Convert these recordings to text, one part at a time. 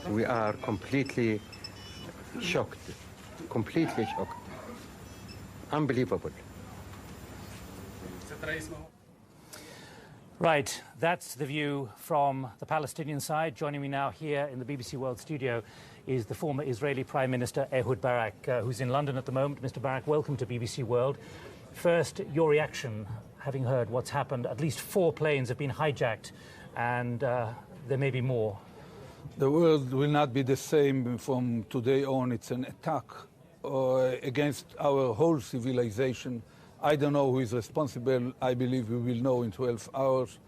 We are completely shocked. Completely shocked. Unbelievable. Right, that's the view from the Palestinian side. Joining me now here in the BBC World studio is the former Israeli Prime Minister Ehud Barak, who's in London at the moment. Mr. Barak, welcome to BBC World. First, your reaction, having heard what's happened. At least 4 planes have been hijacked, and there may be more. The world will not be the same from today on. It's an attack against our whole civilization. I don't know who is responsible. I believe we will know in 12 hours.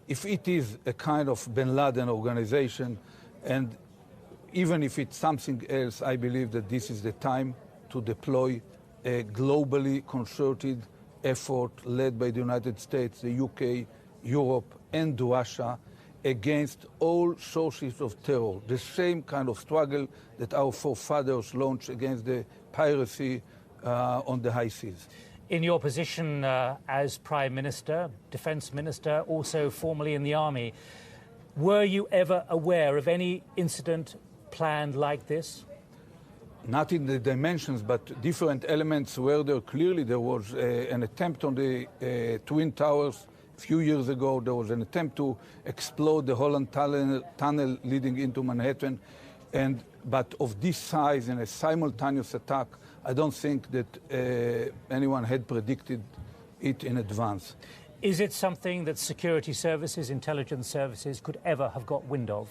If it is a kind of bin Laden organization, and even if it's something else, I believe that this is the time to deploy a globally concerted effort led by the United States, the UK, Europe, and Russia against all sources of terror. The same kind of struggle that our forefathers launched against the piracy on the high seas. In your position as Prime Minister, Defence Minister, also formerly in the Army, were you ever aware of any incident planned like this? Not in the dimensions, but different elements where there clearly there was an attempt on the Twin Towers. A few years ago, there was an attempt to explode the Holland tunnel leading into Manhattan. But of this size and a simultaneous attack, I don't think that anyone had predicted it in advance. Is it something that security services, intelligence services could ever have got wind of?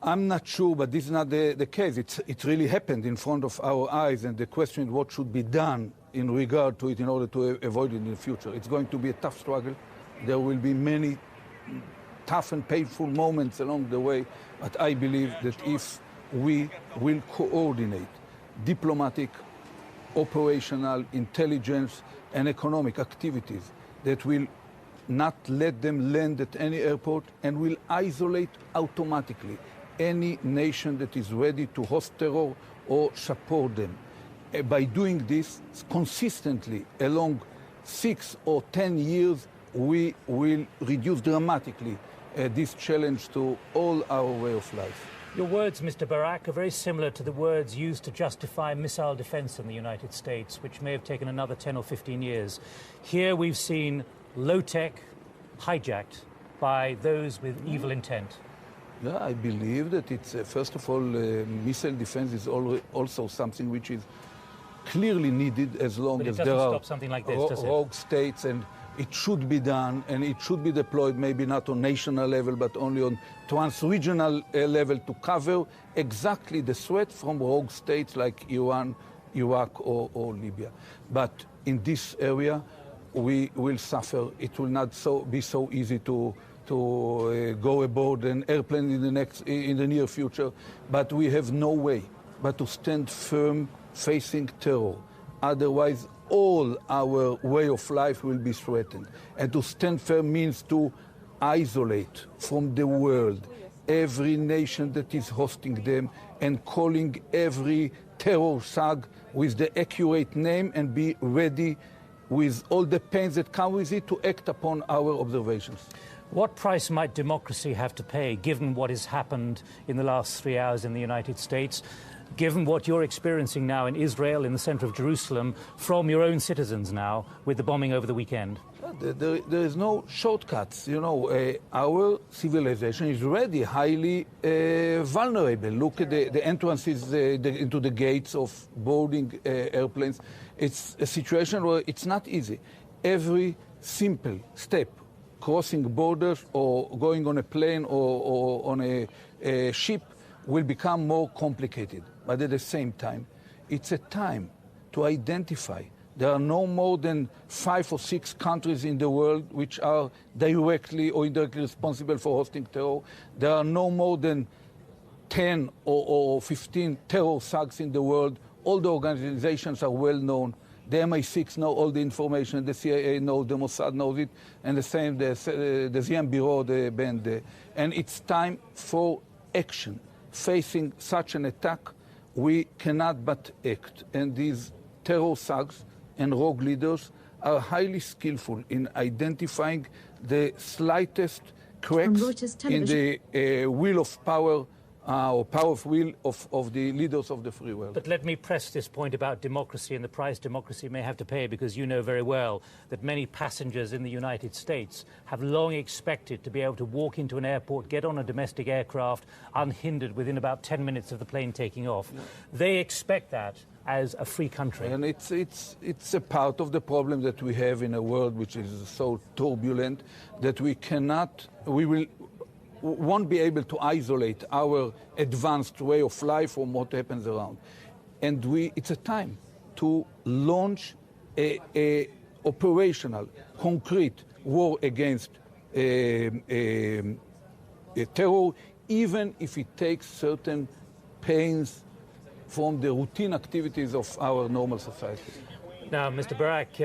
I'm not sure, but this is not the case. It really happened in front of our eyes, and the question is what should be done in regard to it in order to avoid it in the future. It's going to be a tough struggle. There will be many tough and painful moments along the way, but I believe that if we will coordinate diplomatic, operational, intelligence, and economic activities that will not let them land at any airport and will isolate automatically any nation that is ready to host terror or support them. By doing this consistently along 6 or 10 years, we will reduce dramatically this challenge to all our way of life. Your words, Mr. Barak, are very similar to the words used to justify missile defense in the United States, which may have taken another 10 or 15 years. Here we've seen low-tech hijacked by those with evil intent. Yeah, I believe that it's, first of all, missile defense is also something which is clearly needed as long as there are rogue states, and it should be done, and it should be deployed maybe not on national level, but only on trans-regional level to cover exactly the threat from rogue states like Iran, Iraq, or Libya. But in this area, we will suffer. It will not be so easy to go aboard an airplane in the near future, but we have no way but to stand firm facing terror. Otherwise, all our way of life will be threatened. And to stand firm means to isolate from the world every nation that is hosting them and calling every terror thug with the accurate name and be ready with all the pains that come with it to act upon our observations. What price might democracy have to pay, given what has happened in the last 3 hours in the United States, given what you're experiencing now in Israel, in the center of Jerusalem, from your own citizens now, with the bombing over the weekend? There is no shortcuts. You know, our civilization is already highly vulnerable. Look at the entrances into the gates of boarding airplanes. It's a situation where it's not easy. Every simple step, crossing borders or going on a plane or on a ship, will become more complicated. But at the same time, it's a time to identify. There are no more than 5 or 6 countries in the world which are directly or indirectly responsible for hosting terror. There are no more than 10 or 15 terror thugs in the world. All the organizations are well known. The MI6 know all the information, the CIA knows, the Mossad knows it, and the same, the Ziem Bureau, the band. And it's time for action. Facing such an attack, we cannot but act. And these terror thugs and rogue leaders are highly skillful in identifying the slightest cracks Reuters in television. the wheel of power or powerful will of the leaders of the free world. But let me press this point about democracy and the price democracy may have to pay, because you know very well that many passengers in the United States have long expected to be able to walk into an airport, get on a domestic aircraft unhindered within about 10 minutes of the plane taking off. Yeah. They expect that as a free country. And it's a part of the problem that we have in a world which is so turbulent that we won't be able to isolate our advanced way of life from what happens around. And it's a time to launch a operational, concrete war against terror, even if it takes certain pains from the routine activities of our normal society. Now, Mr. Barak,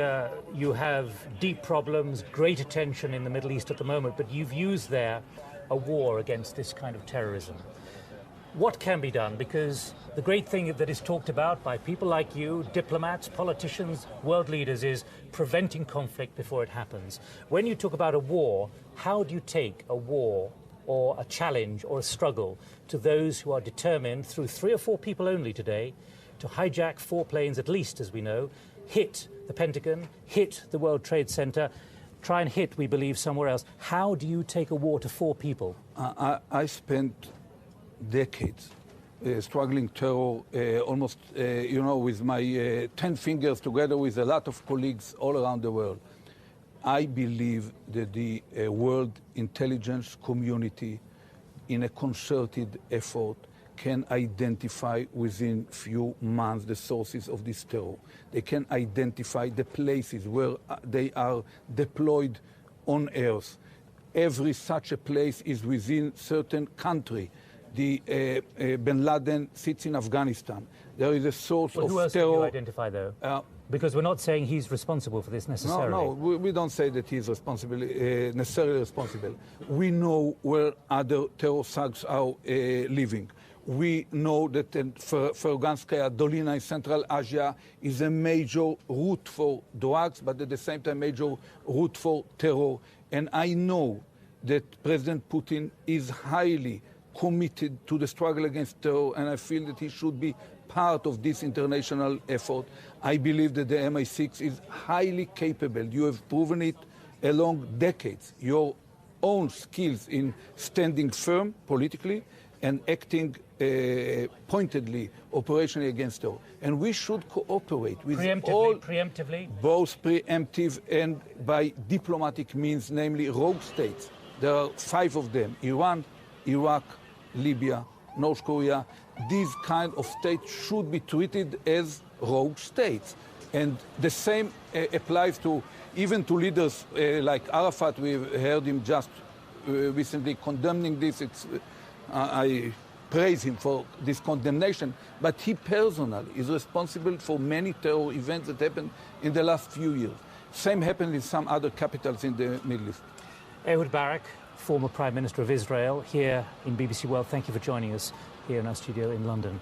you have deep problems, great attention in the Middle East at the moment, but you've used there a war against this kind of terrorism. What can be done? Because the great thing that is talked about by people like you, diplomats, politicians, world leaders, is preventing conflict before it happens. When you talk about a war, how do you take a war or a challenge or a struggle to those who are determined, through 3 or 4 people only today, to hijack 4 planes at least, as we know, hit the Pentagon, hit the World Trade Center, try and hit, we believe, somewhere else? How do you take a war to 4 people? I spent decades struggling terror, almost, with my 10 fingers, together with a lot of colleagues all around the world. I believe that the world intelligence community, in a concerted effort, can identify within few months the sources of this terror. They can identify the places where they are deployed on Earth. Every such a place is within certain country. The bin Laden sits in Afghanistan. There is a source of terror. Who else do you identify, though? Because we're not saying he's responsible for this necessarily. No, we don't say that he's necessarily responsible. We know where other terror thugs are living. We know that Ferganskaya Dolina in Central Asia is a major route for drugs, but at the same time major route for terror. And I know that President Putin is highly committed to the struggle against terror, and I feel that he should be part of this international effort. I believe that the MI6 is highly capable. You have proven it along decades. Your own skills in standing firm politically and acting pointedly, operationally against terror. And we should cooperate with preemptively? Both preemptive and by diplomatic means, namely rogue states. There are 5 of them: Iran, Iraq, Libya, North Korea. These kind of states should be treated as rogue states. And the same applies to even to leaders like Arafat. We've heard him just recently condemning this. I praise him for this condemnation, but he personally is responsible for many terror events that happened in the last few years. Same happened in some other capitals in the Middle East. Ehud Barak, former Prime Minister of Israel, here in BBC World. Thank you for joining us here in our studio in London.